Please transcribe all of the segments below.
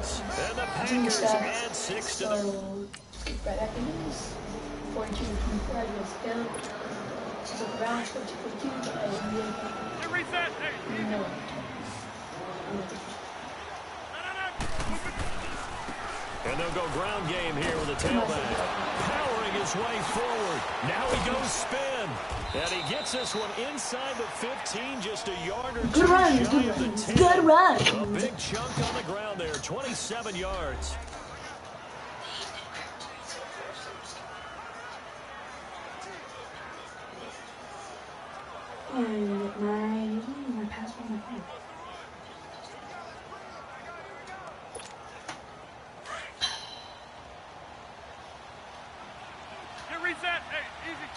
yards. And the Packers add 6 to the... Skip right after this. 42-24, I guess. Down. She's up around 42. Reset. No. And they'll go ground game here with a tailback. Powering his way forward. Now he goes spin. And he gets this one inside the 15, just a yard or two. Good run. Good run. A big chunk on the ground there, 27 yards. And my password on my phone. Reset. Hey, easy.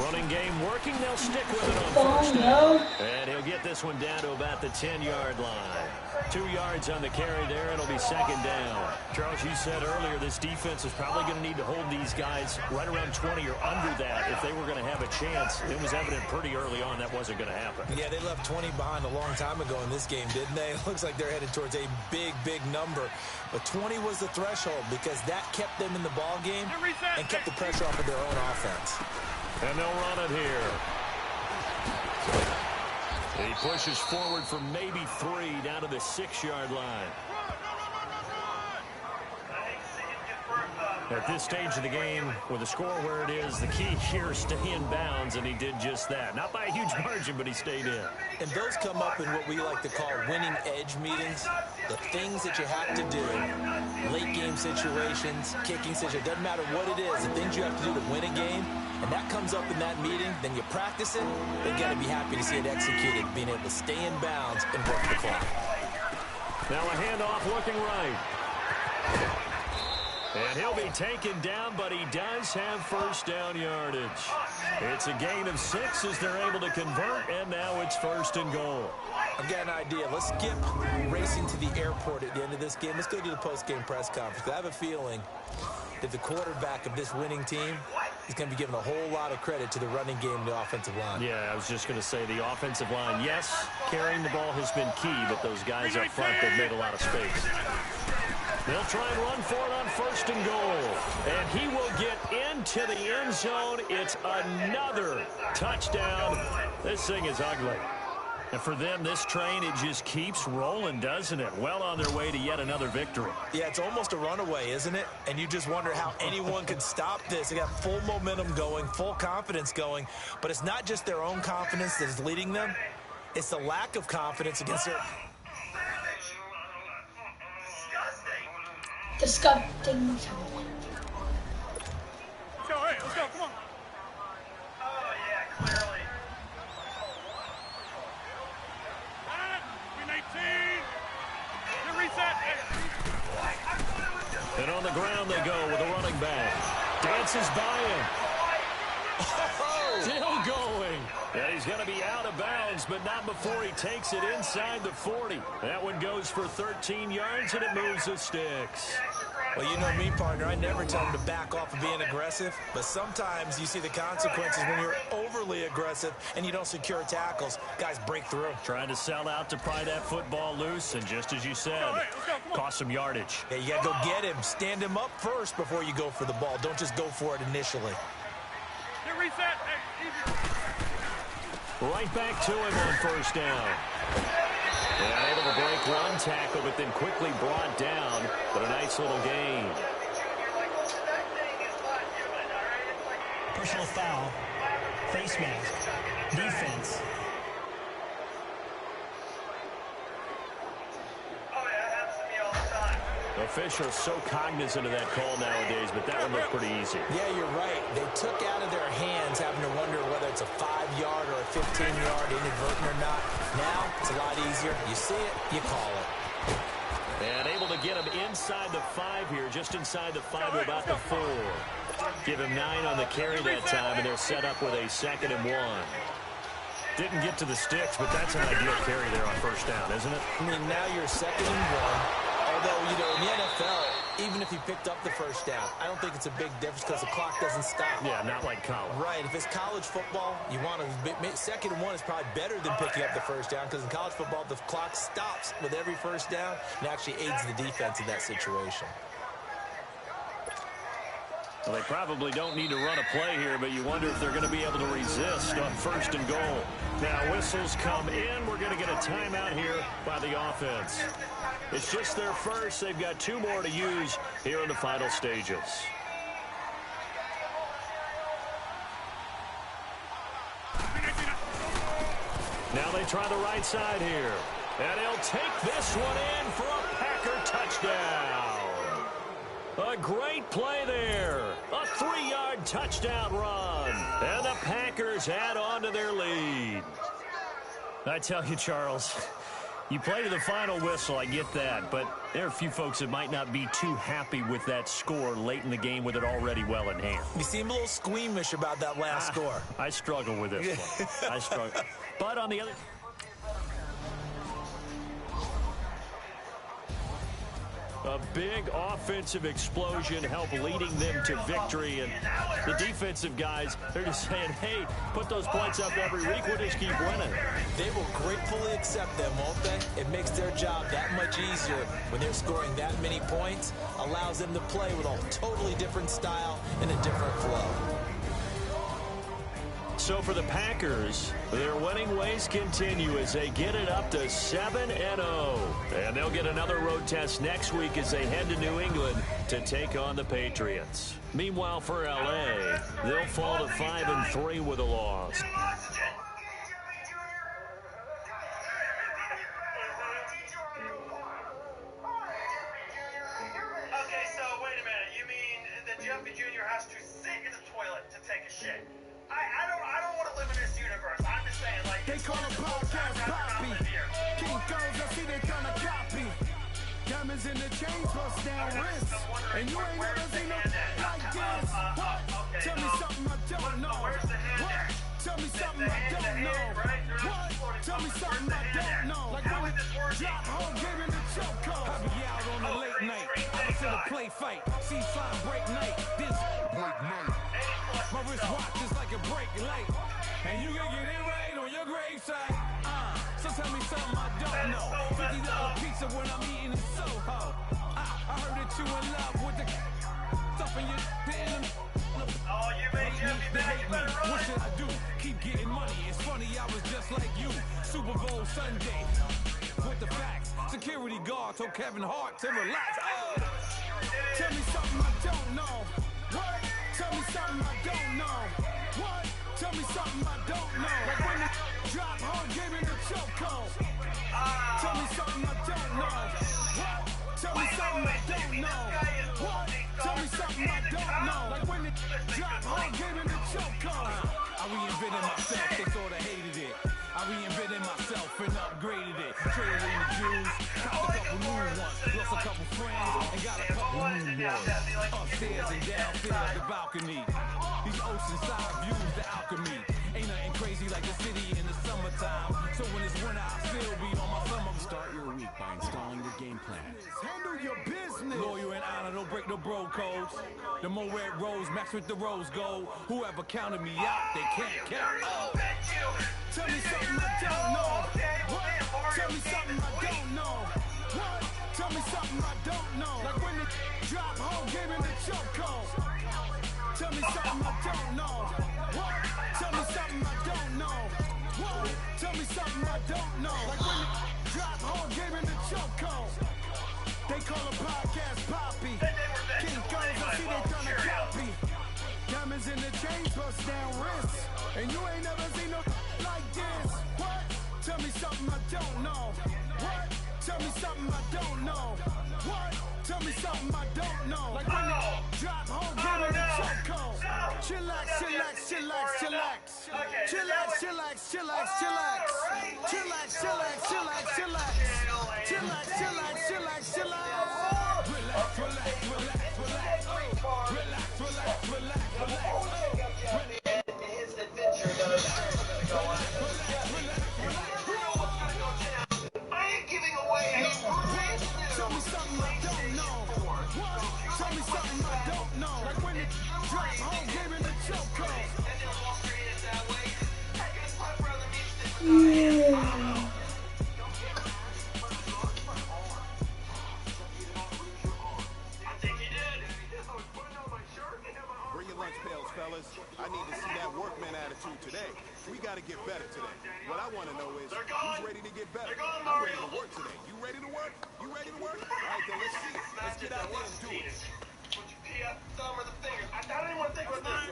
Running game working. They'll stick with it on first down. And he'll get this one down to about the 10-yard line. 2 yards on the carry there. It'll be second down. Charles, you said earlier this defense is probably going to need to hold these guys right around 20 or under that if they were going to have a chance. It was evident pretty early on that wasn't going to happen. Yeah, they left 20 behind a long time ago in this game, didn't they? It looks like they're headed towards a big, big number. But 20 was the threshold because that kept them in the ball game and kept the pressure off of their own offense. And they'll run it here. He pushes forward for maybe 3 down to the 6-yard line. At this stage of the game, with the score where it is, the key here is stay in bounds, and he did just that. Not by a huge margin, but he stayed in. And those come up in what we like to call winning edge meetings. The things that you have to do, late game situations, kicking situations, doesn't matter what it is, the things you have to do to win a game, and that comes up in that meeting, then you practice it, you got to be happy to see it executed, being able to stay in bounds and work the clock. Now a handoff looking right. And he'll be taken down, but he does have first down yardage. It's a gain of 6 as they're able to convert, and now it's first and goal. I've got an idea. Let's skip racing to the airport at the end of this game. Let's go to the post-game press conference. I have a feeling that the quarterback of this winning team is going to be given a whole lot of credit to the running game and the offensive line. Yeah, I was just going to say the offensive line. Yes, carrying the ball has been key, but those guys up front, they've made a lot of space. They'll try and run for it on first and goal. And he will get into the end zone. It's another touchdown. This thing is ugly. And for them, this train, it just keeps rolling, doesn't it? Well on their way to yet another victory. Yeah, it's almost a runaway, isn't it? And you just wonder how anyone could stop this. They got full momentum going, full confidence going. But it's not just their own confidence that is leading them. It's the lack of confidence against their... Disgusting. Let's go, hey, let's go, come on. Oh, yeah, clearly. Win 18. You reset. And on the ground they go with a running back. Dances by him. Still going. And he's going to be out of bounds, but not before he takes it inside the 40. That one goes for 13 yards, and it moves the sticks. Well, you know me, partner. I never tell them to back off of being aggressive, but sometimes you see the consequences when you're overly aggressive and you don't secure tackles. Guys break through. Trying to sell out to pry that football loose, and just as you said, cost some yardage. Yeah, you got to go get him. Stand him up first before you go for the ball. Don't just go for it initially. You reset. Hey, easy. Right back to him on first down. And able to break one tackle, but then quickly brought down. But a nice little gain. Personal foul, face mask, defense. Officials so cognizant of that call nowadays, but that one looked pretty easy. Yeah, you're right. They took out of their hands having to wonder whether it's a 5-yard or a 15-yard inadvertent or not. Now, it's a lot easier. You see it, you call it. And able to get him inside the 5 here, just inside the 5 or about the 4. Give him 9 on the carry that time, and they'll set up with a 2nd and 1. Didn't get to the sticks, but that's an ideal carry there on first down, isn't it? I mean, now you're 2nd and 1. Although, you know, in the NFL, even if he picked up the first down. I don't think it's a big difference because the clock doesn't stop. Yeah, not like college. Right. If it's college football, you want to second and one is probably better than picking up the first down because in college football, the clock stops with every first down and actually aids the defense in that situation. Well, they probably don't need to run a play here, but you wonder if they're going to be able to resist on first and goal. Now, whistles come in. We're going to get a timeout here by the offense. It's just their first. They've got 2 more to use here in the final stages. Now they try the right side here. And he'll take this one in for a Packer touchdown. A great play there. A 3-yard touchdown run. And the Packers add on to their lead. I tell you, Charles, you play to the final whistle, I get that. But there are a few folks that might not be too happy with that score late in the game with it already well in hand. You seem a little squeamish about that last score. I struggle with this one. I struggle. But on the other... A big offensive explosion helped leading them to victory. And the defensive guys, they're just saying, hey, put those points up every week. We'll just keep winning. They will gratefully accept them, won't they? It makes their job that much easier when they're scoring that many points. Allows them to play with a totally different style and a different flow. So for the Packers, their winning ways continue as they get it up to 7-0. And they'll get another road test next week as they head to New England to take on the Patriots. Meanwhile, for L.A., they'll fall to 5-3 with a loss. Okay, so wait a minute. You mean that Jeffy Jr. has to sit in the toilet to take a shit? I don't want to live in this universe. I'm just saying, like, they call a podcast Poppy. King goes, I see they trying to copy. Diamonds in the chains, bust down wrists. And you ain't never seen no like this. What? Tell me something I don't know. What? Tell me something I don't know. What? Tell me something I don't know. Like when it drop home, give me the chokehold. I be out on the late night. I was in a play fight. See fine break night. This break night. My wristwatch is like a break light. And you can get it right on your gravesite. So tell me something I don't know. $50 pizza when I'm eating in Soho. I heard that you in love with the stuff in your in. Oh, you made Jeffy mad. You better run. What should I do? Keep getting money. It's funny, I was just like you. Super Bowl Sunday. With the facts. Security guard told Kevin Hart to relax. Tell me something I don't know. What? Tell me something I don't know. What? Tell me something I don't know. Like when the drop home, give me the chokehold. Tell me something I don't know. What? Tell me something I don't know. What? Tell me something I don't know. Like when the drop home, give me the chokehold. I reinvented myself, they sorta hated it. I reinvented myself and upgraded it. Traded in the Jews, copped a couple new ones. Lost a couple friends and got a couple new ones. Upstairs and downstairs, the balcony. These oceanside views, the alchemy. Ain't nothing crazy like the city in the summertime. So when it's winter, I still be on my summer. Start your week by installing the game plan. Handle your business. Loyal and honor, don't break no bro codes. The more red rose match with the rose gold. Whoever counted me out, they can't count. Tell me something I don't know. What? Tell me something I don't know. What? Tell me something I don't know. Like when the drop home, give me the chokehold. Tell me something I don't know. What? Tell me something I don't know. What? Tell me something I don't know. Like when the drop home, give me the chokehold. They call a podcast Poppy. King goes, I see they trying to copy. Diamonds in the chains, bust down wrists. And you ain't never seen no like this. What? Tell me something I don't know. What? Tell me something I don't know. What? Tell me something I don't know. Like when the drop home, give me the chokehold. Chillax, chillax, chillax, chillax. Chillax, chillax, chillax, chillax. Chillax, chillax, chillax, chillax. Chillax, chillax, chillax, chillax. Relax, relax, relax, relax. Relax, relax, relax, relax. His adventure that is going to go on. I ain't giving away any Tell me something I don't know. What? details, fellas. I need to see that workman attitude today. We got to get better today. What I want to know is, who's ready to get better? I'm ready to work today. You ready to work? You ready to work? All right, then let's see it. Let's get out there and do it. Put your PF thumb or the finger. I don't even want to think about this.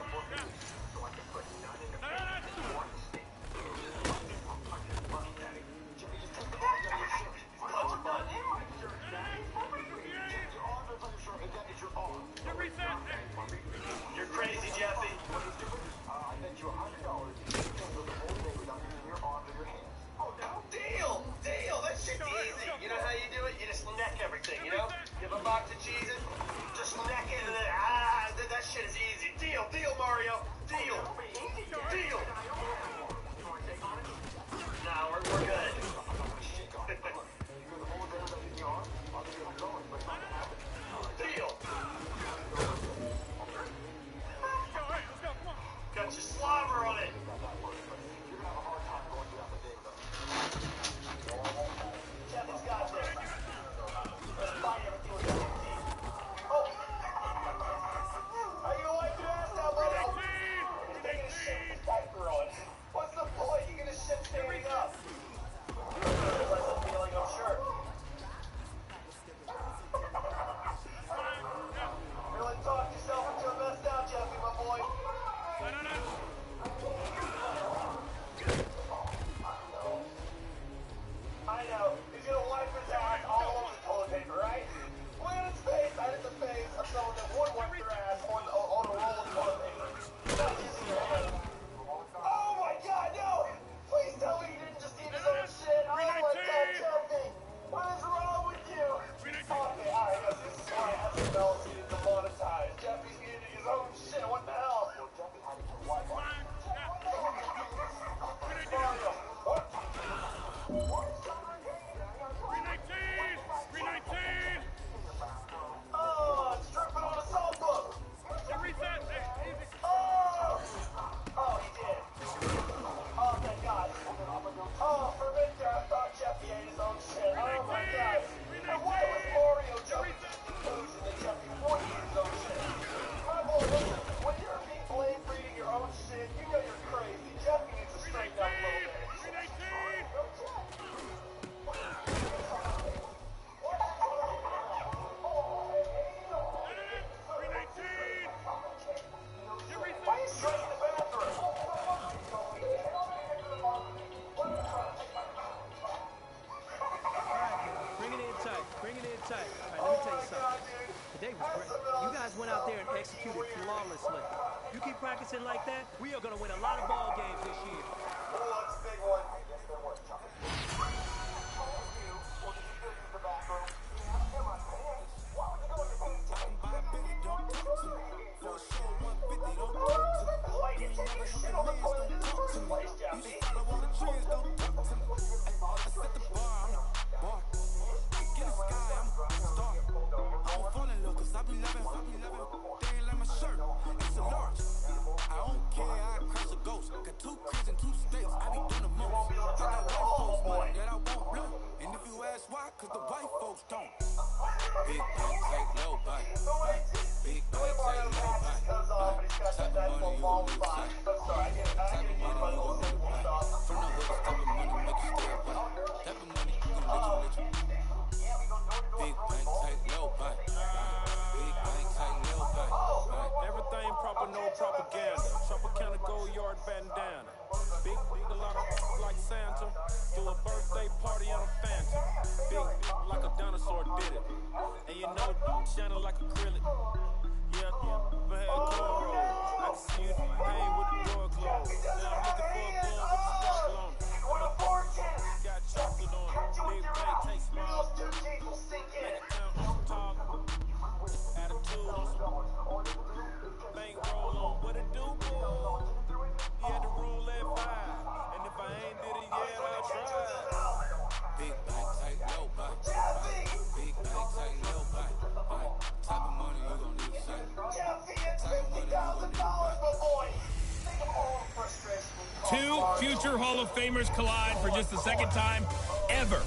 You're crazy, Jeffy. I bet you $100 because of the motivated on your arms or your hands. Oh, no. Deal! Deal! That shit's easy. You know how you do it? You just neck everything, you know? You have a box of cheeses, just neck it and then, that shit is easy. Deal! Deal, Mario! Deal! Deal! Nah, we're good. Deal! Got your slobber on it. Jeffy's got this. Let's find everything with everything. Oh! Are you gonna wipe your ass now, buddy? You're taking a shit with the diaper on. What's the point? You're gonna shit standing up. That's a feeling, I'm sure. Really talk yourself into a mess now, Jeffy, my boy. I know. He's gonna wipe his ass all over the toilet paper, right? Look at his face. That is the face of someone that would wipe their ass on a roll of toilet paper. Not using your hand. Oh my God, no! Please tell me he didn't just eat his own shit. Oh my God, Jeffy! What is wrong with you? Okay, alright, this is why SML is getting demonetized. Jeffy's eating his own shit. What the hell? Jeffy had to get wiped. Mario, what? 319! Oh, it's dripping on the salt book. Reset! Hey, easy! Oh, he did. Oh, thank God. Oh, for a minute there, I thought Jeffy ate his own shit. Oh, my God. And why was Mario jumping to the conclusion that Jeffy would eat his own shit? My boy, listen, when you're being blamed for eating your own shit, you know you're crazy. Jeffy needs to straighten up a little bit. 319! Why are you straight in the bathroom? Bring it in tight. Bring it in tight. All right, let me tell you something. Today was great. You guys went out there and executed flawlessly. You keep practicing like that, we are going to win a lot of ball games this year. Oh, that's a big one. Everything proper, no propaganda. Tropicana gold yard bandana. Big, a lot of like Santa. Do a birthday party on a phantom. Big, like a dinosaur did it. And you know, shining like acrylic. Yeah, but had cornrows. I can see you pain with the door closed. Now I'm looking for a gun with the sparkle on it. Got chocolate on it. Big bank, take smiles. Make it count on some talk. Attitude on some bank roll on. What it do, boy? He had the rule at 5. And if I ain't did it yet, I'll try. Big bank, take low bite. Big bank, take low bite. Type of money you gon' need to say. Two future Hall of Famers collide for just the second time ever.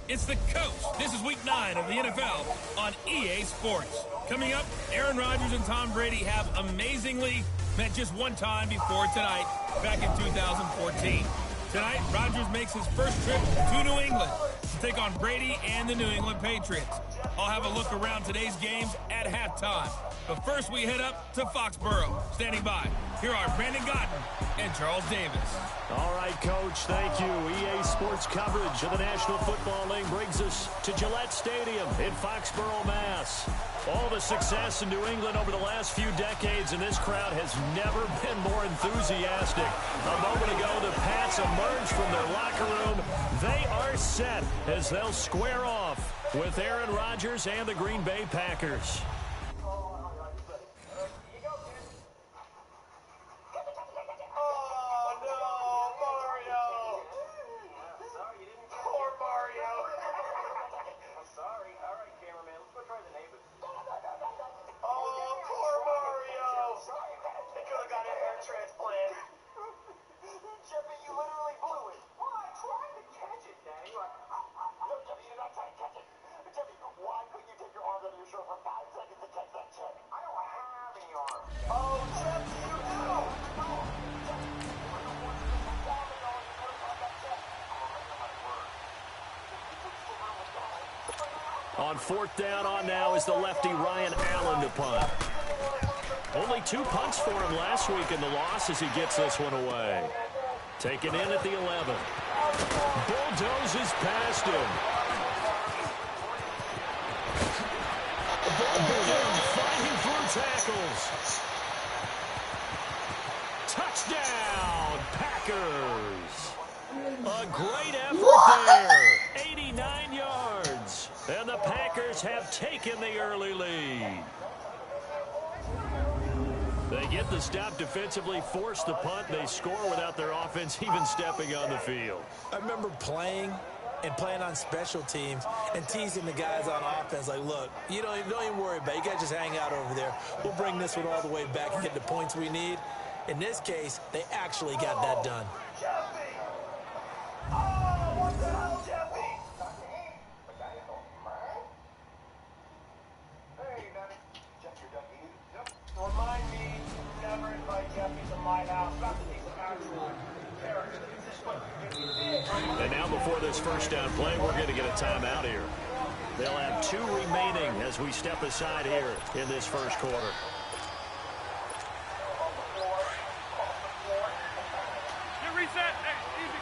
It's the coach. This is week 9 of the NFL on EA Sports. Coming up, Aaron Rodgers and Tom Brady have amazingly Met just one time before tonight, back in 2014. Tonight, Rodgers makes his first trip to New England to take on Brady and the New England Patriots. I'll have a look around today's games at halftime. But first, we head up to Foxborough. Standing by, here are Brandon Gotten and Charles Davis. All right, Coach, thank you. EA Sports coverage of the National Football League brings us to Gillette Stadium in Foxborough, Mass. All the success in New England over the last few decades, and this crowd has never been more enthusiastic. A moment ago, the Pats emerged from their locker room. They are set as they'll square off with Aaron Rodgers and the Green Bay Packers. On fourth down on now is the lefty Ryan Allen to punt. Only 2 punts for him last week in the loss as he gets this one away. Taken in at the 11. Bulldozes past him. Fighting through tackles. Touchdown, Packers. A great effort there. 89 yards. And the Packers have taken the early lead. They get the stop defensively, force the punt. They score without their offense even stepping on the field. I remember playing on special teams and teasing the guys on offense like, look, you don't even worry about it. You guys just hang out over there. We'll bring this one all the way back and get the points we need. In this case, they actually got that done. And now before this first down play, we're going to get a timeout here. They'll have 2 remaining as we step aside here in this first quarter. Reset. Hey, easy.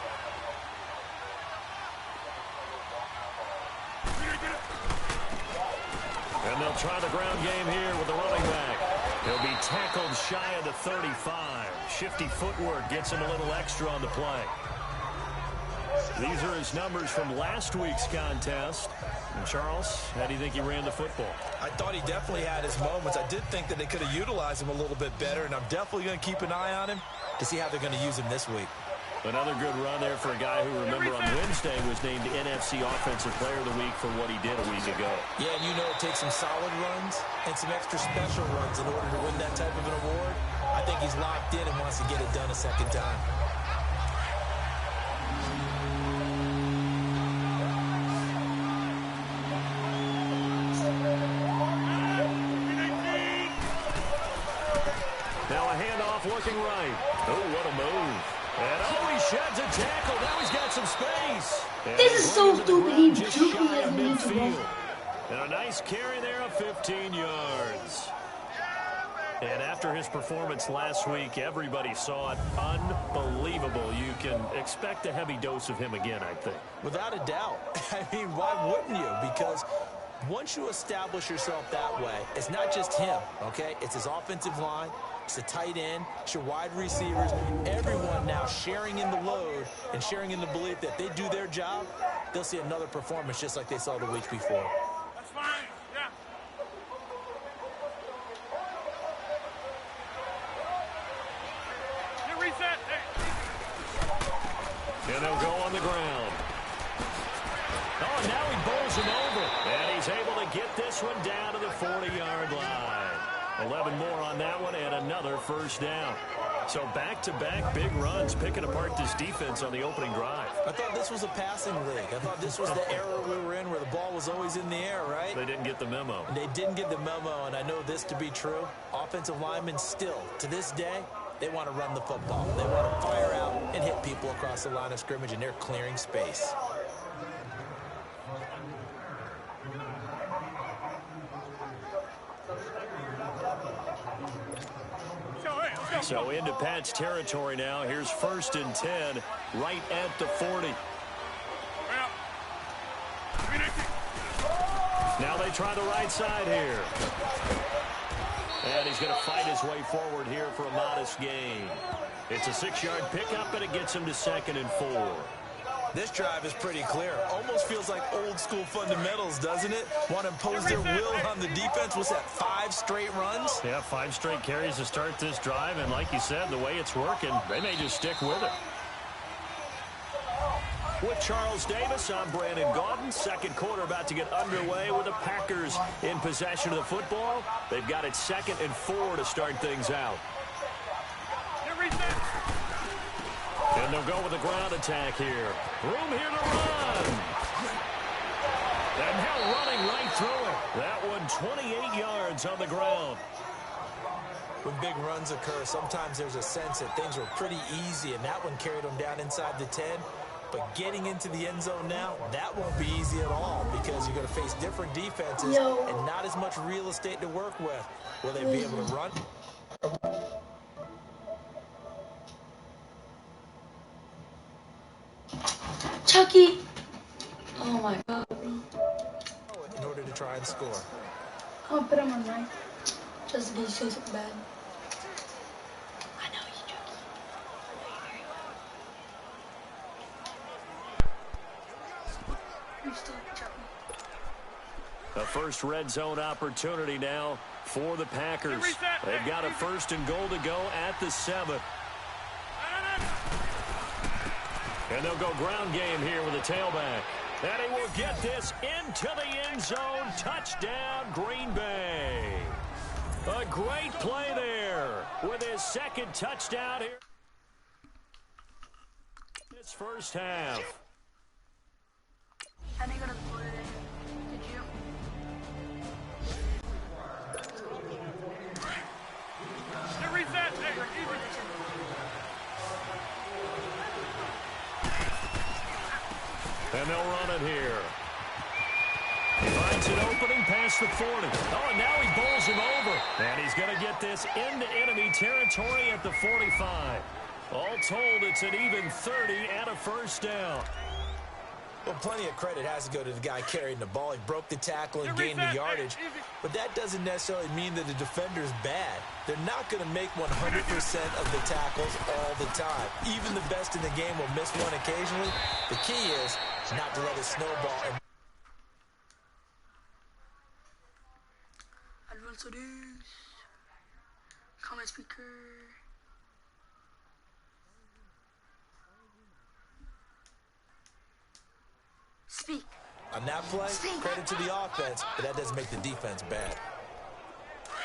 And they'll try the ground game here with the running back. He'll be tackled shy of the 35. Shifty footwork gets him a little extra on the play. These are his numbers from last week's contest. And Charles, how do you think he ran the football? I thought he definitely had his moments. I did think that they could have utilized him a little bit better, and I'm definitely going to keep an eye on him to see how they're going to use him this week. Another good run there for a guy who, remember, on Wednesday was named NFC Offensive Player of the Week for what he did a week ago. Yeah, and you know it takes some solid runs and some extra special runs in order to win that type of an award. I think he's locked in and wants to get it done a second time. Now a handoff looking right. Oh, what a move. And he sheds a tackle. Now he's got some space. And this is so stupid. He just juked shy as of an interval. midfield. And a nice carry there of 15 yards. And after his performance last week, everybody saw it. Unbelievable. You can expect a heavy dose of him again, I think. Without a doubt. I mean, why wouldn't you? Because once you establish yourself that way, it's not just him, okay? It's his offensive line. It's the tight end. It's your wide receivers. Everyone now sharing in the load and sharing in the belief that they do their job, they'll see another performance just like they saw the week before. That's fine. Yeah. You reset. Hey. And they'll go on the ground. Oh, and now he bowls him over. And he's able to get this one down to the 40-yard line. 11 more on that one and another first down. So back-to-back big runs, picking apart this defense on the opening drive. I thought this was a passing league. I thought this was the era we were in where the ball was always in the air, right? They didn't get the memo. They didn't get the memo, and I know this to be true. Offensive linemen still, to this day, they want to run the football. They want to fire out and hit people across the line of scrimmage, and they're clearing space. So into Pat's territory now. Here's 1st and 10 right at the 40. Now they try the right side here. And he's going to fight his way forward here for a modest gain. It's a 6-yard pickup, and it gets him to 2nd and 4. This drive is pretty clear. Almost feels like old school fundamentals, doesn't it? Want to impose their will on the defense. What's that, 5 straight runs? Yeah, 5 straight carries to start this drive. And like you said, the way it's working, they may just stick with it. With Charles Davis, I'm Brandon Gaudin. Second quarter about to get underway with the Packers in possession of the football. They've got it 2nd and 4 to start things out. And they'll go with a ground attack here. Room here to run. And now running right through it. That one 28 yards on the ground. When big runs occur, sometimes there's a sense that things were pretty easy, and that one carried them down inside the 10. But getting into the end zone now, that won't be easy at all because you're going to face different defenses and not as much real estate to work with. Will they be able to run? Chucky! Oh my god, bro. In order to try and score. I'm gonna put him on right. Just in case he says something bad. I know he's Chucky. You're still Chucky. The first red zone opportunity now for the Packers. They've got a 1st and goal to go at the 7. And they'll go ground game here with a tailback. And he will get this into the end zone. Touchdown, Green Bay. A great play there with his 2nd touchdown here. This first half. And they're gonna play. Did you? Reset. And they'll run it here. He finds an opening past the 40. Oh, and now he bowls him over. And he's going to get this into enemy territory at the 45. All told, it's an even 30 and a 1st down. Well, plenty of credit has to go to the guy carrying the ball. He broke the tackle and gained the yardage. But that doesn't necessarily mean that the defender's bad. They're not going to make 100% of the tackles all the time. Even the best in the game will miss one occasionally. The key is not to let it snowball. Advance comment speaker. Speak. On that play, credit to the offense, but that doesn't make the defense bad.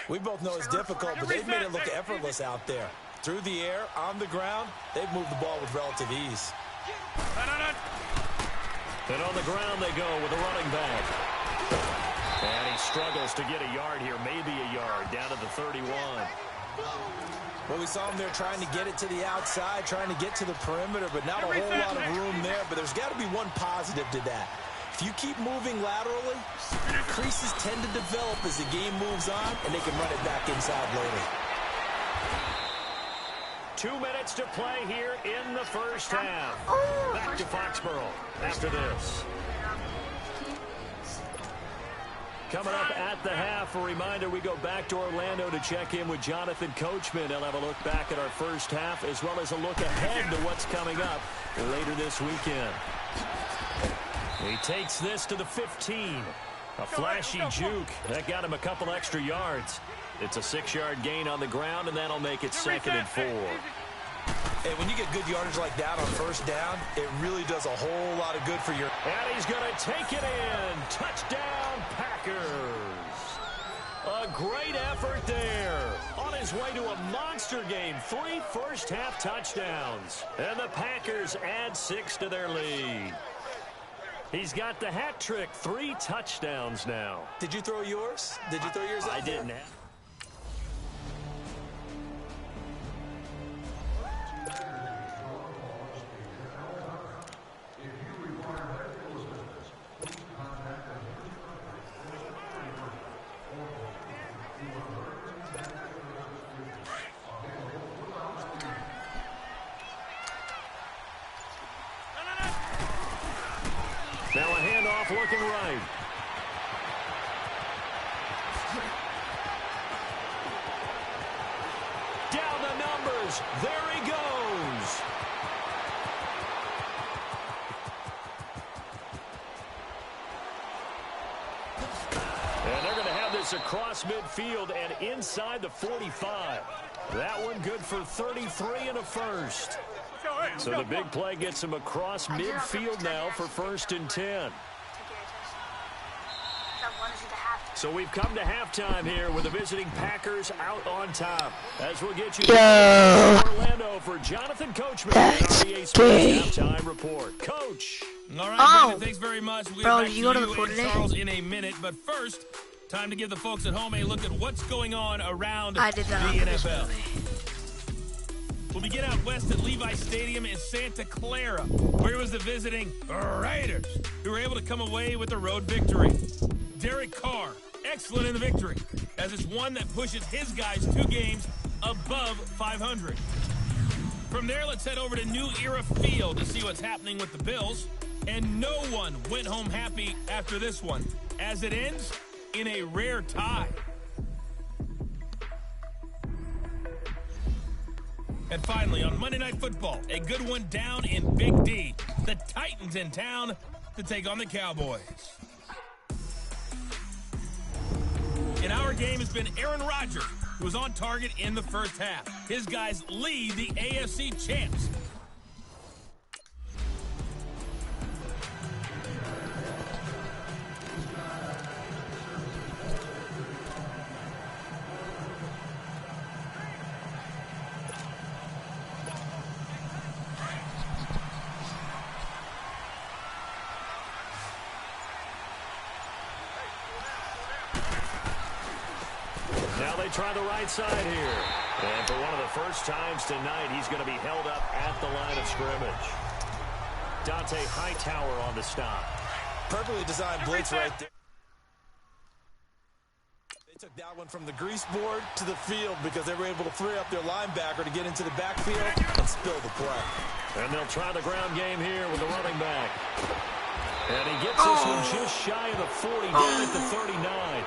We both know it's difficult, but they've made it look effortless out there. Through the air, on the ground, they've moved the ball with relative ease. And on the ground they go with a running back. And he struggles to get a yard here, maybe a yard, down to the 31. Well, we saw him there trying to get it to the outside, trying to get to the perimeter, but not a whole lot of room there. But there's got to be one positive to that. If you keep moving laterally, creases tend to develop as the game moves on, and they can run it back inside later. 2 minutes to play here in the first half. Back to Foxborough after this. Coming up at the half, a reminder, we go back to Orlando to check in with Jonathan Coachman. He'll have a look back at our first half as well as a look ahead to what's coming up later this weekend. He takes this to the 15. A flashy juke. That got him a couple extra yards. It's a 6-yard gain on the ground, and that'll make it 2nd and 4. Hey, when you get good yardage like that on first down, it really does a whole lot of good for your... And he's going to take it in. Touchdown, Packers. A great effort there. On his way to a monster game. 3 first-half touchdowns. And the Packers add 6 to their lead. He's got the hat trick. 3 touchdowns now. Did you throw yours? Did you throw yours out? I didn't have. Now a handoff looking right. Down the numbers. There he goes. And they're going to have this across midfield and inside the 45. That one good for 33 and a first. So the big play gets him across midfield now for 1st and 10. So we've come to halftime here with the visiting Packers out on top. As we'll get you to Orlando for Jonathan Coachman and RBA Sports Halftime Report. Coach. All right, David, thanks very much. We'll Bro, get did you go to the pool and today? Charles in a minute. But first, time to give the folks at home a look at what's going on around the NFL. We'll begin out west at Levi Stadium in Santa Clara, where it was the visiting Raiders who were able to come away with a road victory. Derek Carr, excellent in the victory, as it's one that pushes his guys 2 games above 500. From there, let's head over to New Era Field to see what's happening with the Bills. And no one went home happy after this one, as it ends in a rare tie. And finally, on Monday Night Football, a good one down in Big D. The Titans in town to take on the Cowboys. In our game has been Aaron Rodgers, who was on target in the first half. His guys lead the AFC champs. Now they try the right side here. And for one of the first times tonight, he's going to be held up at the line of scrimmage. Dante Hightower on the stop. Perfectly designed blitz right there. They took that one from the grease board to the field because they were able to free up their linebacker to get into the backfield and spill the play. And they'll try the ground game here with the running back. And he gets this one just shy of the 40, down at the 39.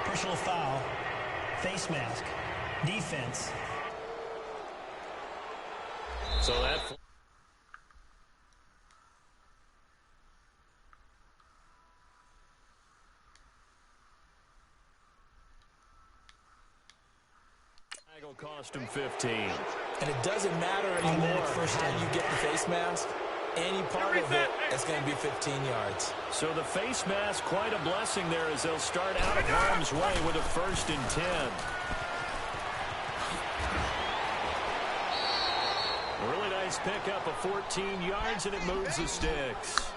Personal foul, face mask, defense. So that... will cost him 15. And it doesn't matter anymore how you get the face mask. Any part of it is going to be 15 yards. So the face mask, quite a blessing there as they'll start out of harm's way with a 1st and 10. A really nice pickup of 14 yards, and it moves the sticks.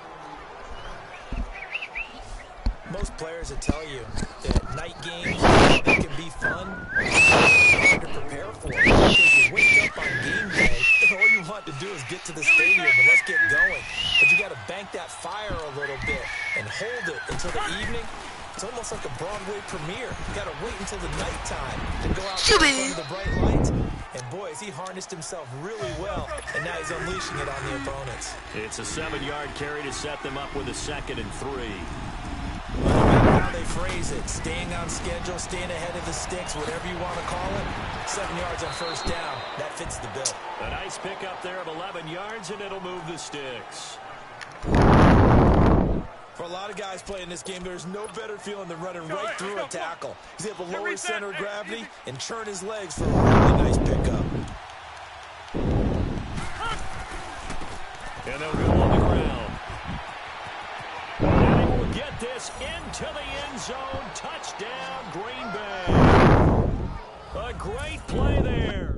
Most players will tell you that night games, they can be fun, hard to prepare for. Because you wake up on game day, and all you want to do is get to the stadium and let's get going. But you got to bank that fire a little bit and hold it until the evening. It's almost like a Broadway premiere. You got to wait until the nighttime to go out there in front of the bright lights. And boy, has he harnessed himself really well, and now he's unleashing it on the opponents. It's a 7-yard carry to set them up with a 2nd and 3. No matter how they phrase it, staying on schedule, staying ahead of the sticks, whatever you want to call it, 7 yards on 1st down, that fits the bill. A nice pickup there of 11 yards, and it'll move the sticks. For a lot of guys playing this game, there's no better feeling than running right through a tackle. He's able to lower his center of gravity and churn his legs for a really nice pickup. And they'll go on the ground. this into the end zone. Touchdown, Green Bay. A great play there.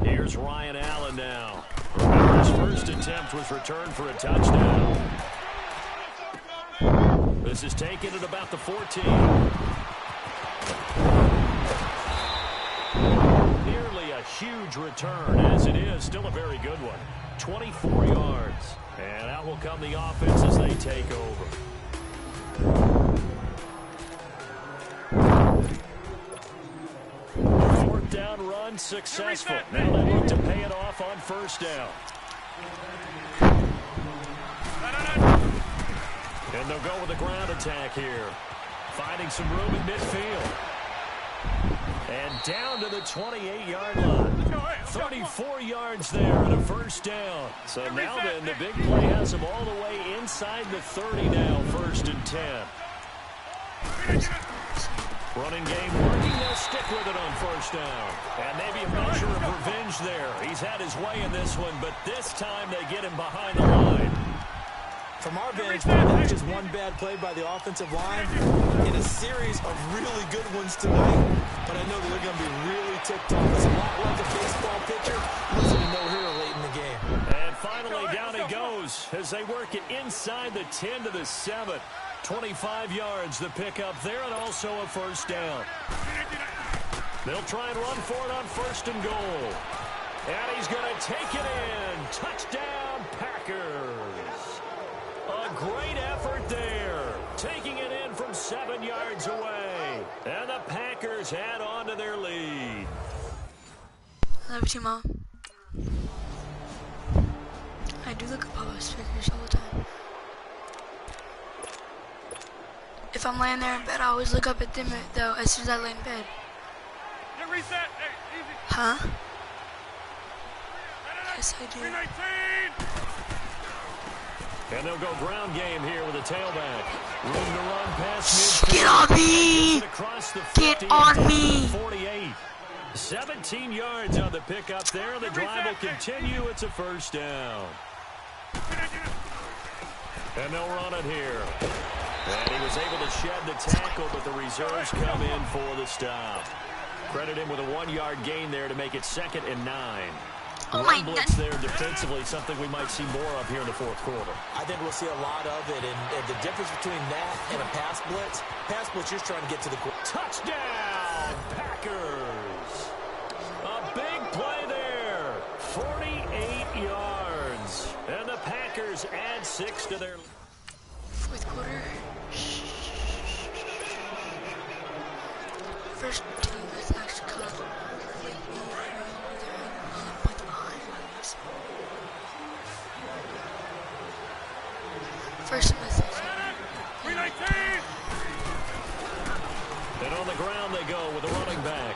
Here's Ryan Allen now. His first attempt was returned for a touchdown. This is taken at about the 14. Nearly a huge return, as it is still a very good one. 24 yards. And out will come the offense as they take over. Fourth down run successful. Now they look to pay it off on first down. And they'll go with a ground attack here. Finding some room in midfield. And down to the 28-yard line. 34 yards there and a first down. So now then, the big play has them all the way inside the 30 now, 1st and 10. Running game working. They'll stick with it on first down. And maybe a measure of revenge there. He's had his way in this one, but this time they get him behind the line. From our vantage point, that was just one bad play by the offensive line in a series of really good ones tonight. But I know that they're going to be really ticked off. It's a lot like a baseball pitcher losing a no-hitter late in the game. And finally, down he goes as they work it inside the 10 to the 7. 25 yards the pickup there, and also a first down. They'll try and run for it on 1st and goal. And he's going to take it in. Touchdown, Packers. A great effort there. Taking it in from 7 yards away. And the Packers add on to their lead. I love you, Mom. I do look at Papa's figures all the time. If I'm laying there in bed, I always look up at them, though, as soon as I lay in bed. Reset. Hey, easy. Huh? Yes, I do. 319. And they'll go ground game here with a tailback. Room to run past midfield. Get on me! Get on me! 48. 17 yards on the pickup there. The drive will continue. It's a first down. And they'll run it here. And he was able to shed the tackle, but the reserves come in for the stop. Credit him with a 1-yard gain there to make it 2nd and 9. Run blitz there defensively, something we might see more of here in the 4th quarter. I think we'll see a lot of it, and the difference between that and a pass blitz, you're trying to get to the touchdown, Packers! A big play there, 48 yards, and the Packers add 6 to their 4th quarter. First team is actually called. First message. 319. And on the ground they go with a running back.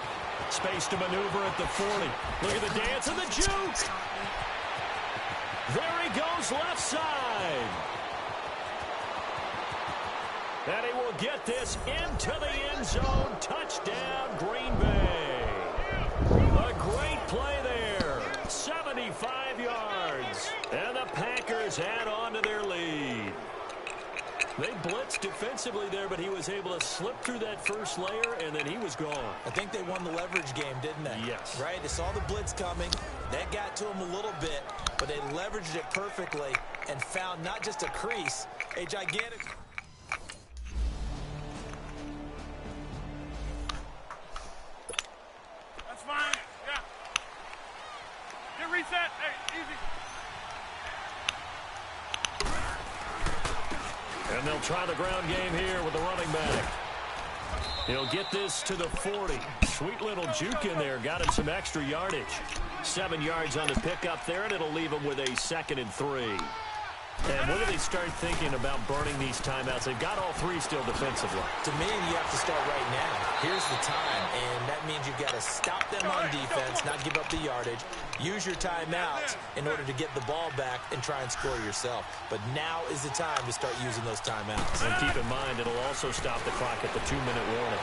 Space to maneuver at the 40. Look at the dance and the juke. There he goes left side. And he will get this into the end zone. Touchdown, Green Bay. A great play there. 75 yards. And the Packers add on to their lead. They blitzed defensively there, but he was able to slip through that first layer, and then he was gone. I think they won the leverage game, didn't they? Yes. Right? They saw the blitz coming. That got to him a little bit, but they leveraged it perfectly and found not just a crease, a gigantic... That's fine. Yeah. Get reset. Hey, easy. And they'll try the ground game here with the running back. He'll get this to the 40. Sweet little juke in there. Got him some extra yardage. 7 yards on the pickup there, and it'll leave him with a 2nd and 3. And when do they start thinking about burning these timeouts? They've got all 3 still defensively. To me, you have to start right now. Here's the time, and that means you've got to stop them on defense, not give up the yardage. Use your timeouts in order to get the ball back and try and score yourself. But now is the time to start using those timeouts. And keep in mind, it'll also stop the clock at the 2-minute warning.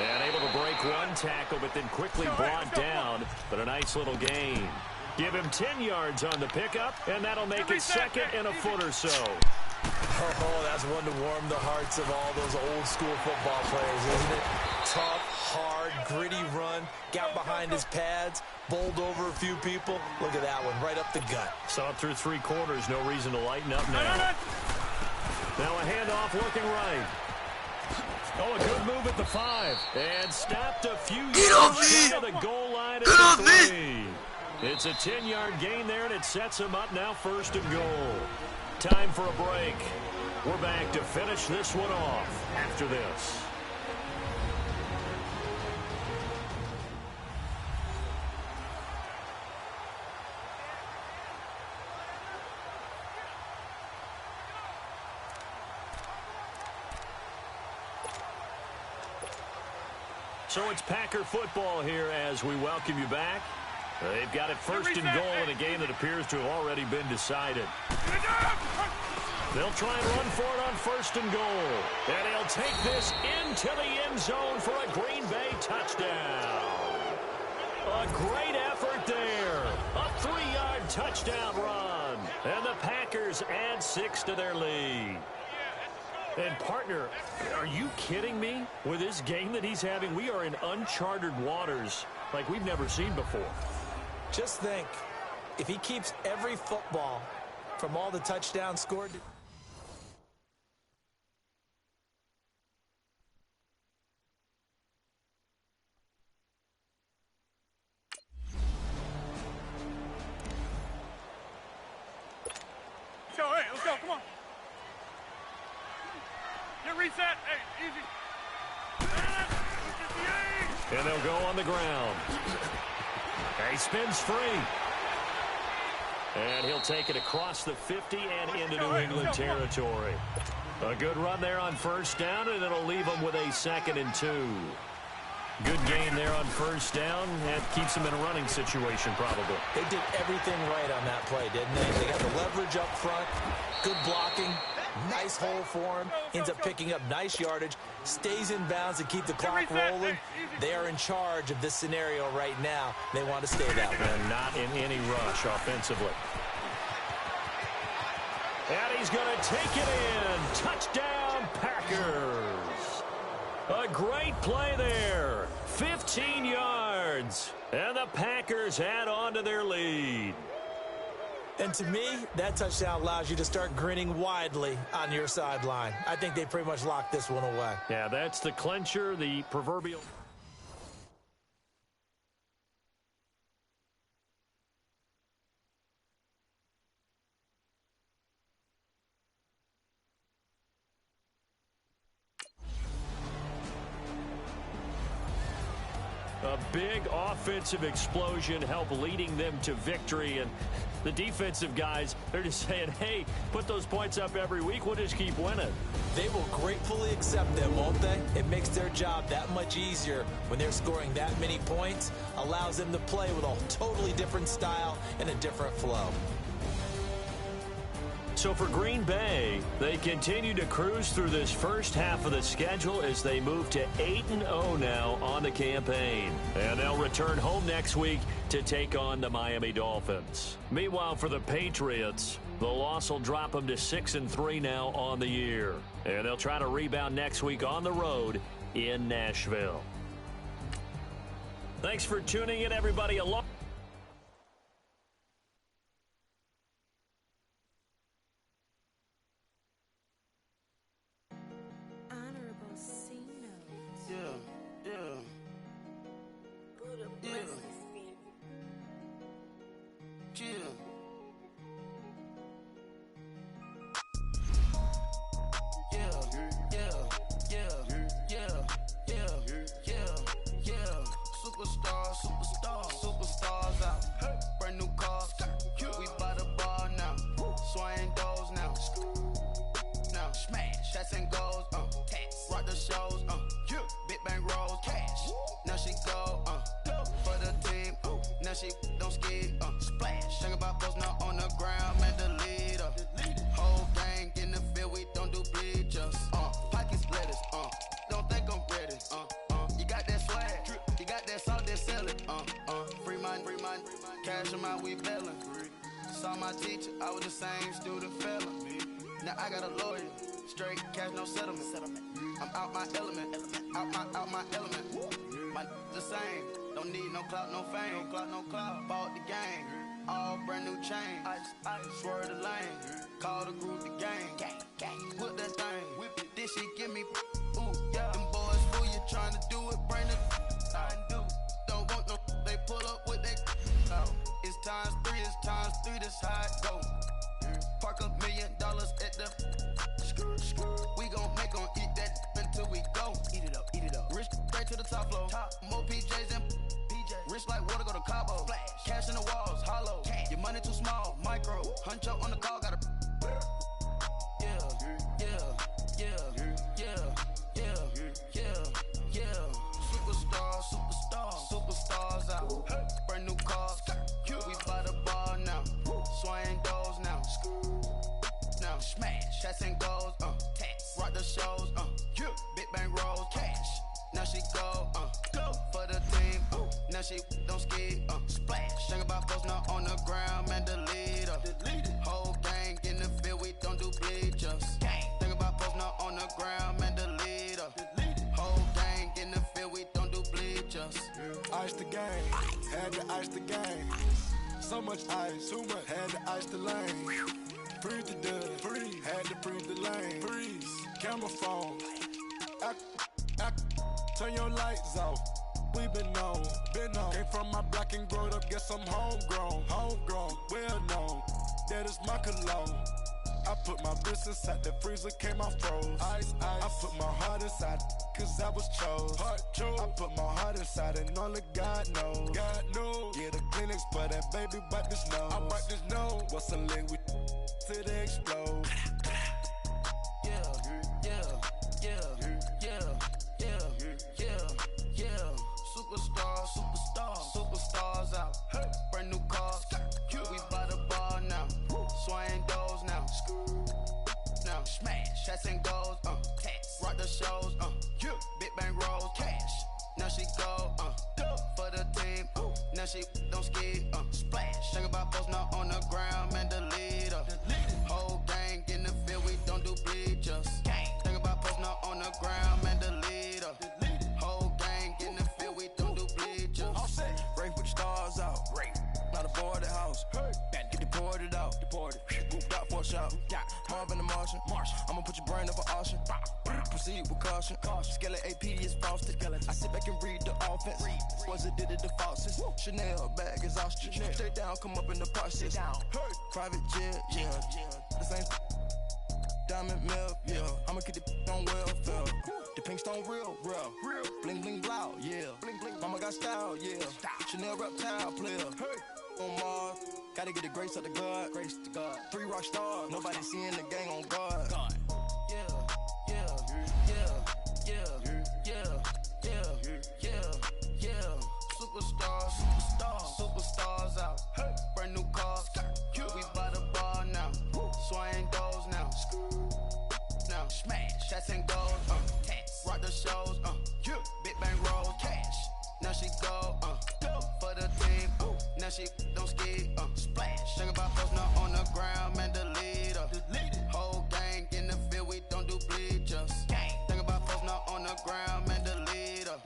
And able to break one tackle, but then quickly brought down. But a nice little gain. Give him 10 yards on the pickup, and that'll make it second and a foot or so. Oh, that's one to warm the hearts of all those old-school football players, isn't it? Tough, hard, gritty run, got behind his pads, bowled over a few people. Look at that one, right up the gut. Saw it through 3 quarters, no reason to lighten up now. Now a handoff looking right. Oh, a good move at the 5. And stopped a few yards short of the goal line at the 3. It's a 10-yard gain there, and it sets him up now first and goal. Time for a break. We're back to finish this one off after this. So it's Packer football here as we welcome you back. They've got it first and goal in a game that appears to have already been decided. They'll try and run for it on first and goal. And he'll take this into the end zone for a Green Bay touchdown. A great effort there. A 3-yard touchdown run. And the Packers add 6 to their lead. And, partner, are you kidding me? With this game that he's having, we are in uncharted waters like we've never seen before. Just think, if he keeps every football from all the touchdowns scored. So, hey, let's go, come on. Get reset, hey, easy. And they'll go on the ground. He spins free. And he'll take it across the 50 and into New England territory. A good run there on first down, and it'll leave them with a 2nd and 2. Good gain there on first down. That keeps them in a running situation, probably. They did everything right on that play, didn't they? They got the leverage up front, good blocking, nice hole for him, ends up picking up nice yardage, stays in bounds to keep the clock rolling. They are in charge of this scenario right now. They want to stay that way. And not in any rush offensively. And he's going to take it in. Touchdown, Packers. A great play there. 15 yards. And the Packers add on to their lead. And to me, that touchdown allows you to start grinning widely on your sideline. I think they pretty much locked this one away. Yeah, that's the clincher, the proverbial. A big offensive explosion helped leading them to victory, and the defensive guys, they're just saying, hey, put those points up every week, we'll just keep winning. They will gratefully accept them, won't they? It makes their job that much easier when they're scoring that many points, allows them to play with a totally different style and a different flow. So for Green Bay, they continue to cruise through this first half of the schedule as they move to 8-0 now on the campaign. And they'll return home next week to take on the Miami Dolphins. Meanwhile, for the Patriots, the loss will drop them to 6-3 now on the year. And they'll try to rebound next week on the road in Nashville. Thanks for tuning in, everybody. Along Superstars out. Brand new cars. We buy the ball now. Swing doors now. Now smash. Shots and goals. Rock the shows. Big bang rolls. Cash. Now she go. For the team. Now she don't ski. Splash. Think about those now on the ground. Man, the leader. Whole gang in the field. We don't do bleachers. Pockets lettuce. Don't think I'm ready. You got that swag. You got that salt that sell it. Free mind. Cash in my out, we bellin'. Saw my teacher, I was the same student fella. Now I got a lawyer, straight cash, no settlement. I'm out my element, out my element. My the same, don't need no clout, no fame. Bought the game, all brand new chain. I swerve the lane, call the group the gang. Whip that thing, whip it, this shit give me ooh, yeah. Them boys fool you tryna do it, bring it. I do, don't want no, they pull up with they. It's times 3, this how it go. Park $1 million at the. We gon' make 'em eat that until we go. Eat it up. Rich straight to the top floor. More PJs and PJs. Rich like water, go to Cabo. Flash. Cash in the walls, hollow. Cash. Your money too small, micro. Hunch up on the call, gotta. Superstars out. Brand new cars. We by the bar now. Swaying doors now. Now smash. Shots and goals. Rock the shows. Big bang rolls. Cash. Now she go. For the team. Now she don't ski. Splash. Think about folks now on the ground. Man, delete her. Whole gang in the field. We don't do bleachers. Think about folks now on the ground. Man, delete her. Whole gang in the field. We don't do bleachers. Ice the game. Had to ice the game. So much ice, too much. Had to ice the lane. Freeze the dust, freeze. Had to freeze the lane. Freeze. Camera phone. Turn your lights off. We been on. Came from my block and growed up. Guess I'm homegrown, well known. That is my cologne. I put my wrist inside the freezer, came out froze. Ice. I put my heart inside, cause I was chose. I put my heart inside and only God knows. Yeah, the clinics for that baby wipe this nose. I wipe this nose. What's a lick with till they explode? Superstars out. Brand new cars. We by the bar now. Swaying doors now. Now smash. Shots and goals. Rock the shows. Big bang rolls. Cash. Now she go. For the team. Now she don't ski. Splash. Think about folks now on the ground. Man, the leader. Whole gang in the field. We don't do bleachers. Think about folks now on the ground. Man, the leader. Whole gang in the field. We don't do bleachers. All set. Rain put the stars out. Not a boarded house. Get deported out. Moved out for a shot. Marvin the Martian. I'ma put your brain up for auction. Proceed with caution. Skeleton AP is frosted. I sit back and read the offense. Was it did it the faucets? Chanel bag is ostrich. Stay down, come up in the process. Private jet, yeah. The same diamond milk, yeah. I'ma keep the on welfare. The pink stone real. Bling bling blow, yeah. Mama got style, yeah. Chanel reptile player. On Mars, gotta get the grace of the God. 3 rock stars, nobody seeing the gang on guard. Superstars out. Brand new cars. We by the bar now. Swaying doors now. Now smash. Shots and goals. Rock the shows. Big bang rolls. Cash. Now she go. For the team. Now she don't ski. Splash. Think about folks now on the ground. Man, the leader. Whole gang in the field. We don't do bleachers. Think about folks now on the ground. Man, the leader.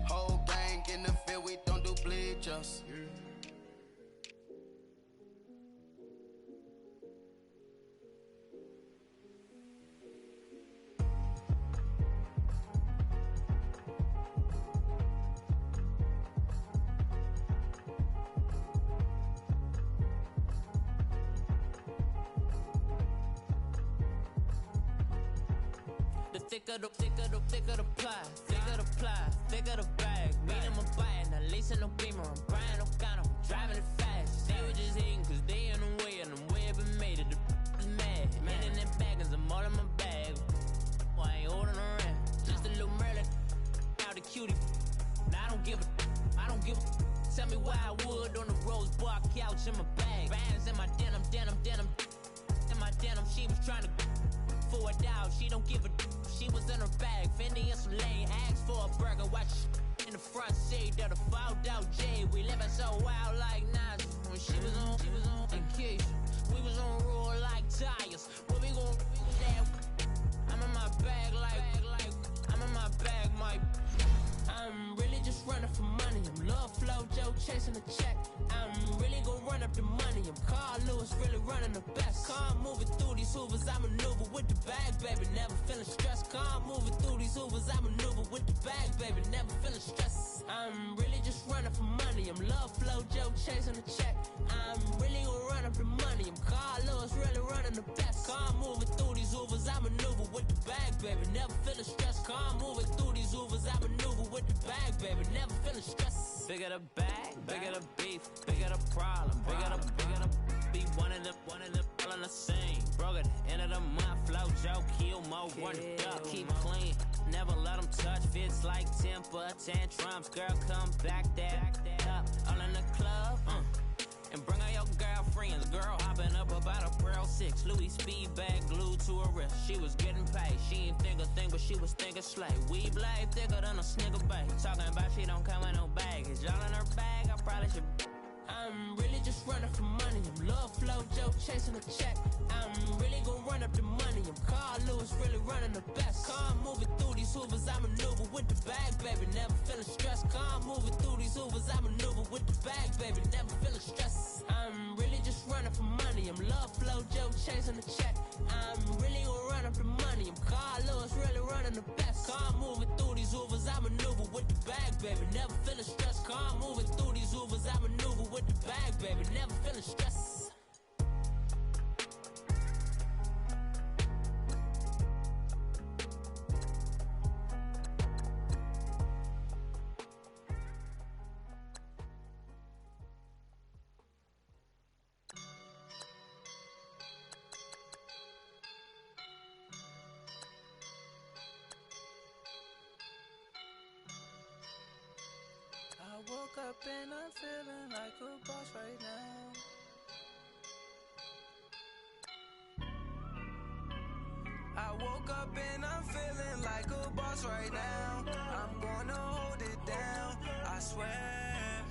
Whole gang in the field. We don't do bleachers. Thicker the pie, thicker the bag. Meet him, I'm buying, not leasing no beamer, I'm buying no gun, I'm driving it fast. They were just hating cause they in the way, and the way I've been made it, the is mad. Man in them baggins, I'm all in my bag. Well, I ain't holding around, just a little Merlin, out the cutie. Now I don't give a. Tell me why I would on the rose bar couch in my bag. Bands in my denim. In my denim, she was trying to for a doubt, she don't give a. She was in her bag, Fendi and some lane. Asked for a burger, watch in the front seat of the fouled out J. We living so wild like Nas. When she was on and Keisha. We was on roll like tires. What we gon' damn? I'm in my bag like I'm in my bag, Mike. I'm really just running for money. I'm love flow, Joe chasing the check. I'm really gon' run up the money. I'm Carl Lewis, really running the best. Car moving through these Hoovers, I maneuver with the bag, baby. Never feeling stressed. Car moving through these Hoovers, I maneuver with the bag, baby. Never feeling stressed. I'm really just running for money. I'm love flow, Joe chasing the check. I'm really gon' run up the money. I'm Carl Lewis, really running the best. Car moving through these Hoovers, I maneuver with the bag, baby. Never feeling stressed. Car moving through these Hoovers, I maneuver with the bag, baby. Never feeling stressed. Bigger the bag, bigger the beef, bigger the problem, bigger the be one of them all in the same. Broke at the end of the month, flow, Joe, kill, mo, run it up, keep clean. Never let them touch, fits like temper tantrums. Girl, come back that up, all in the club, and bring her your girlfriends. Girl hopping up about a Pearl 6. Louis speed bag glued to her wrist. She was getting paid. She ain't think a thing, but she was thinking slay. We blade thicker than a snicker bag. Talking about she don't come with no baggage. Y'all in her bag, I probably should. I'm really just running for money. I'm love flow, Joe chasing a check. I'm really gon' run up the money. I'm Carl Lewis, really running the best. Car moving through these Hoovers, I maneuver with the bag, baby. Never feeling stressed. Car moving through these Hoovers, I maneuver with the bag, baby. Never feeling stressed. I'm really just running for money. I'm love flow, Joe chasing the check. I'm really gon' run up the money. I'm Carl Lewis, really running the best. Car moving through these Hoovers, I maneuver with the bag, baby. Never feeling stressed. Car moving through these Hoovers, I maneuver with the bag, baby. Never feeling stressed. I woke up and I'm feeling like a boss right now. I woke up and I'm feeling like a boss right now. I'm gonna hold it down, I swear.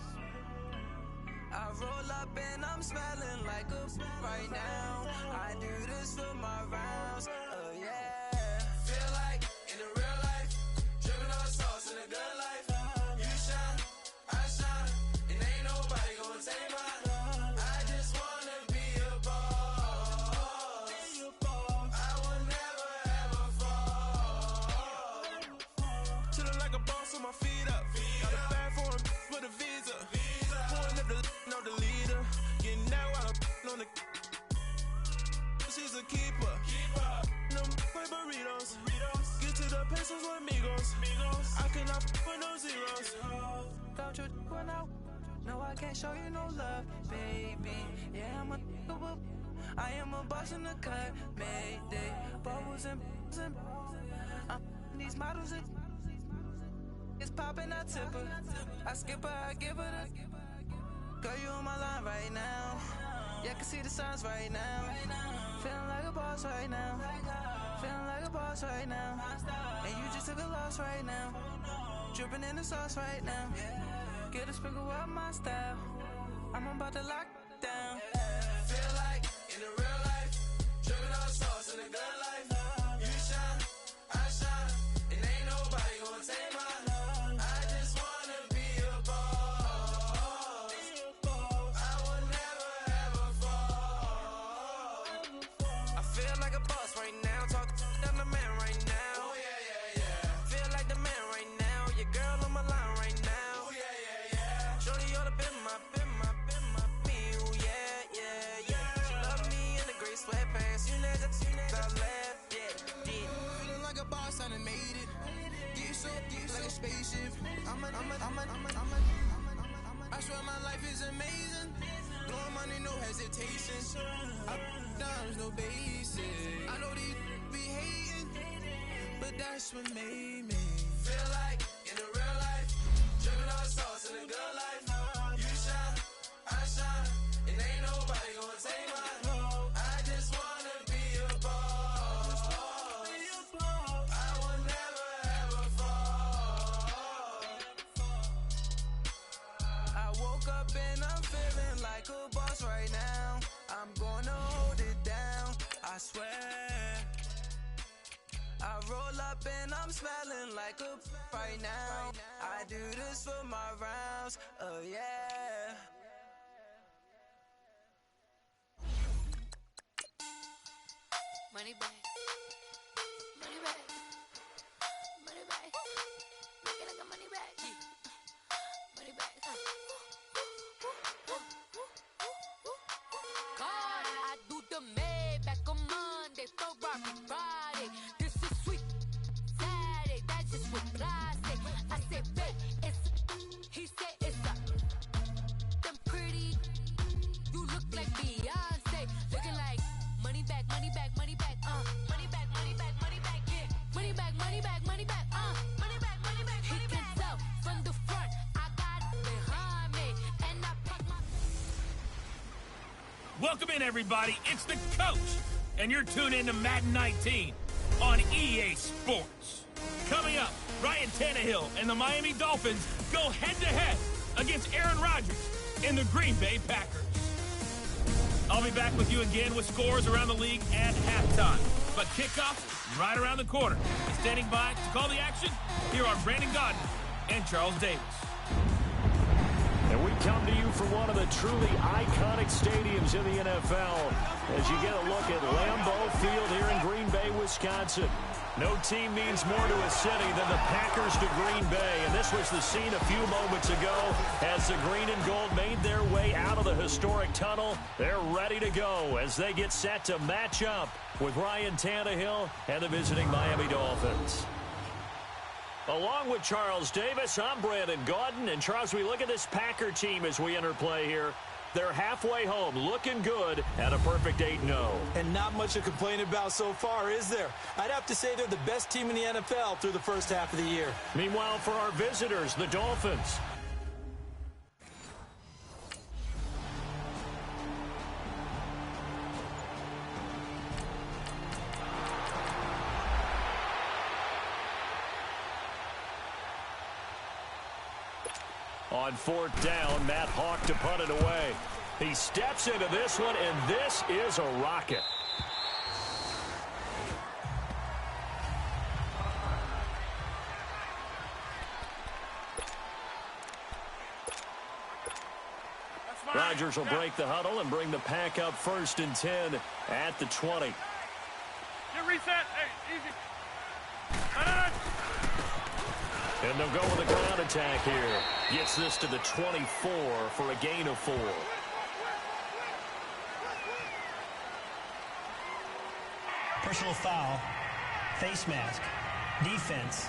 I roll up and I'm smelling like a right now. I do this for my rounds, oh yeah. Feel like in the real life, dripping on sauce in a good life. You shine, I shine, and ain't nobody gonna take mine. I just wanna be a boss. I will never ever fall. Chillin' like a boss with my feet up. Got a bag for him with a visa. Pulling up the leader. Getting out while I'm on the. She's a keeper. No burritos. Get to the pesos with amigos. I cannot with no zeros. Don't you run out? No, I can't show you no love, baby. Yeah, I am a boss in the cut. Mayday. Bubbles and these models are. It's popping, I tip her. I skip her, I give her the. Girl, you on my line right now. Yeah, I can see the signs right now. Feeling like a boss right now. Feeling like a boss right now. And you just took a loss right now. Dripping in the sauce right now. Get a sprinkle up my style. I'm about to lock down. Feel like in the real life, dripping on sauce in the good life. You shine, I shine, and ain't nobody gonna take mine. I just wanna be a boss. I will never ever fall. I feel like a boss right now. Talk to the man right now. Oh yeah. Feel like the man right now. Your girl on my line right now. Oh yeah. Shorty oughta been my me. Oh yeah. She love me in the gray sweatpants. You never left. Yeah. Feeling like a boss, I done made it. Get so like a spaceship. I swear my life is amazing. Blowing money, no hesitation. Up, downs, no basic. I know these be hating, but that's what made me feel like in the real life, dripping on sauce in the good life. You shine, I shine, and ain't nobody gonna take mine. I just wanna be a boss. I will never ever fall. I swear. I roll up and I'm smelling like a right now. I do this for my rounds, oh yeah. Money back. Money back. Money back. Make it like a money back. Money back. God, I do the Maybach on Monday, Ferrari Friday. This is sweet Saturday, that's just what classic. I said, babe, it's he said it's a them pretty. You look like Beyonce, looking like money back, money back, money back, money back, money back, money back, yeah. Money back, money back, money back, money back, money back. He can tell from the front, I got it behind me, and I put my. Welcome in, everybody. It's the coach, and you're tuned in to Madden 19 on EA Sports. Coming up, Ryan Tannehill and the Miami Dolphins go head-to-head against Aaron Rodgers and the Green Bay Packers. I'll be back with you again with scores around the league at halftime. But kickoff is right around the corner. And standing by to call the action, here are Brandon Gaudin and Charles Davis. And we come to you from one of the truly iconic stadiums in the NFL as you get a look at Lambeau Field here in Green Bay, Wisconsin. No team means more to a city than the Packers to Green Bay, and this was the scene a few moments ago as the green and gold made their way out of the historic tunnel. They're ready to go as they get set to match up with Ryan Tannehill and the visiting Miami Dolphins. Along with Charles Davis, I'm Brandon Gaudin. And Charles, we look at this Packer team as we enter play here. They're halfway home, looking good at a perfect 8-0. And not much to complain about so far, is there? I'd have to say they're the best team in the NFL through the first half of the year. Meanwhile, for our visitors, the Dolphins. On fourth down, Matt Hawk to punt it away. He steps into this one, and this is a rocket. Rodgers will break the huddle and bring the pack up 1st and 10 at the 20. Get reset. Hey, easy. And they'll go with a ground attack here. Gets this to the 24 for a gain of 4. Personal foul. Face mask. Defense.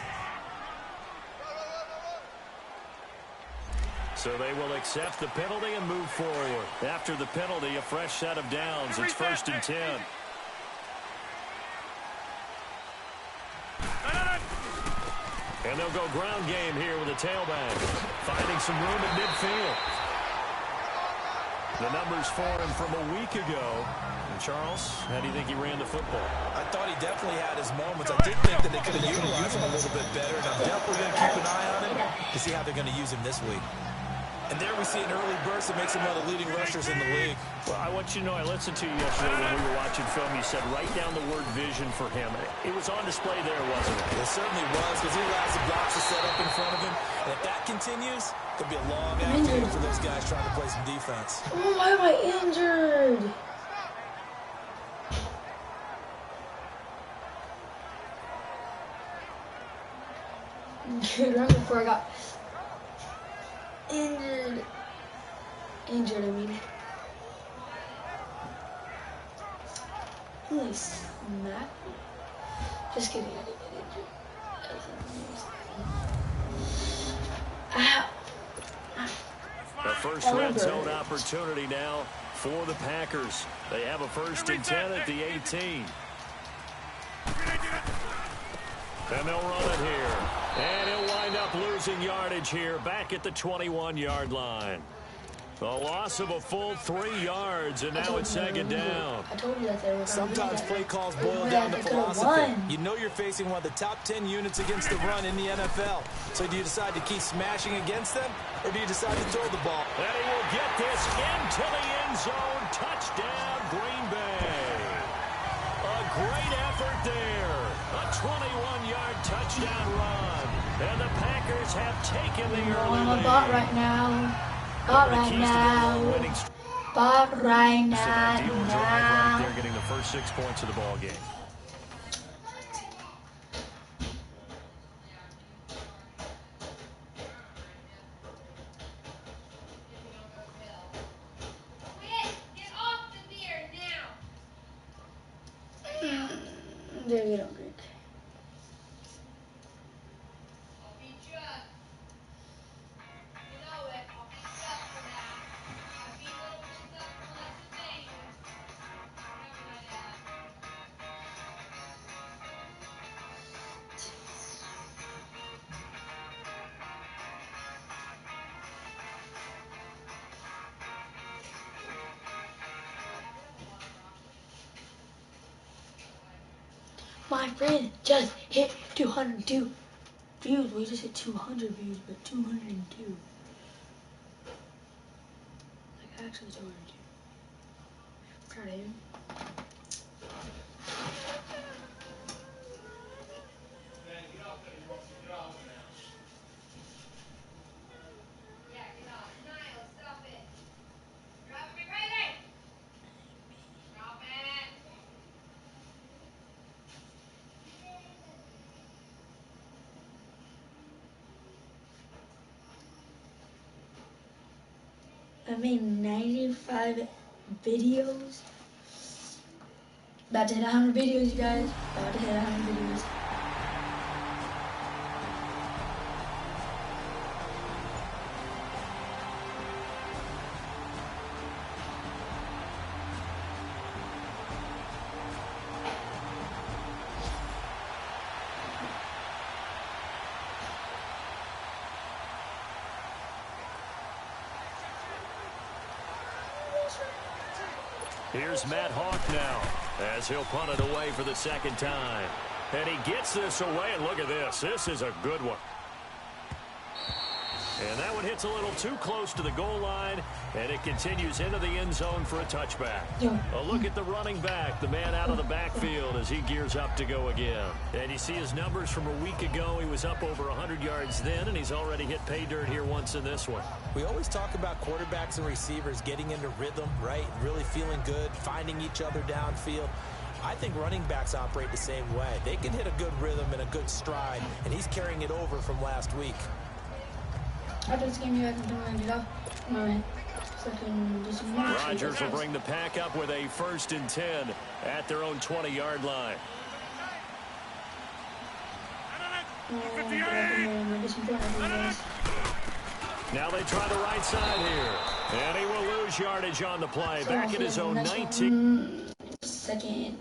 So they will accept the penalty and move forward. After the penalty, a fresh set of downs. It's 1st and 10. And they'll go ground game here with a tailback. Finding some room at midfield. The numbers for him from a week ago. And Charles, how do you think he ran the football? I thought he definitely had his moments. I did think that they could have utilized him a little bit better. And I'm definitely going to keep an eye on him to see how they're going to use him this week. And there we see an early burst that makes him one of the leading rushers in the league. Well, I want you to know, I listened to you yesterday when we were watching film. You said write down the word vision for him. It was on display there, wasn't it? It certainly was, because he allows the blocks to set up in front of him. And if that continues, there'll be a long afternoon for those guys trying to play some defense. Oh, why am I injured? Right before I got injured, I mean. Holy smack. Just kidding, I didn't get injured. The first red zone opportunity now for the Packers. They have a 1st and 10 at the 18. And they'll run it here. And he'll wind up losing yardage here back at the 21-yard line. The loss of a full 3 yards, and now it's 2nd down. I told you that they were Sometimes play calls boil down to philosophy. You know you're facing one of the top 10 units against the run in the NFL. So do you decide to keep smashing against them, or do you decide to throw the ball? And he will get this into the end zone. Touchdown, Green Bay. great effort there. A 21-yard touchdown run. And the Packers have taken the early lead. Bot right now. Bot right now. Bot right now. Ideal drive right there, getting the first 6 points of the ball game. There you go, Greek. My friend just hit 202 views. We just hit 200 views, but 202. Like actually 202. Proud of you. I made 95 videos. About to hit 100 videos, you guys. About to hit 100 videos. Here's Matt Hawk now as he'll punt it away for the second time. And he gets this away, and look at this. This is a good one. And that one hits a little too close to the goal line, and it continues into the end zone for a touchback. A look at the running back, the man out of the backfield as he gears up to go again. And you see his numbers from a week ago. He was up over 100 yards then, and he's already hit pay dirt here once in this one. We always talk about quarterbacks and receivers getting into rhythm, right? Really feeling good, finding each other downfield. I think running backs operate the same way. They can hit a good rhythm and a good stride, and he's carrying it over from last week. After this game, you guys can turn it off. Alright. So I can do some more. Rodgers will bring the pack up with a 1st and 10 at their own 20-yard line. Now they try the right side here. And he will lose yardage on the play. Back at his own 19. Second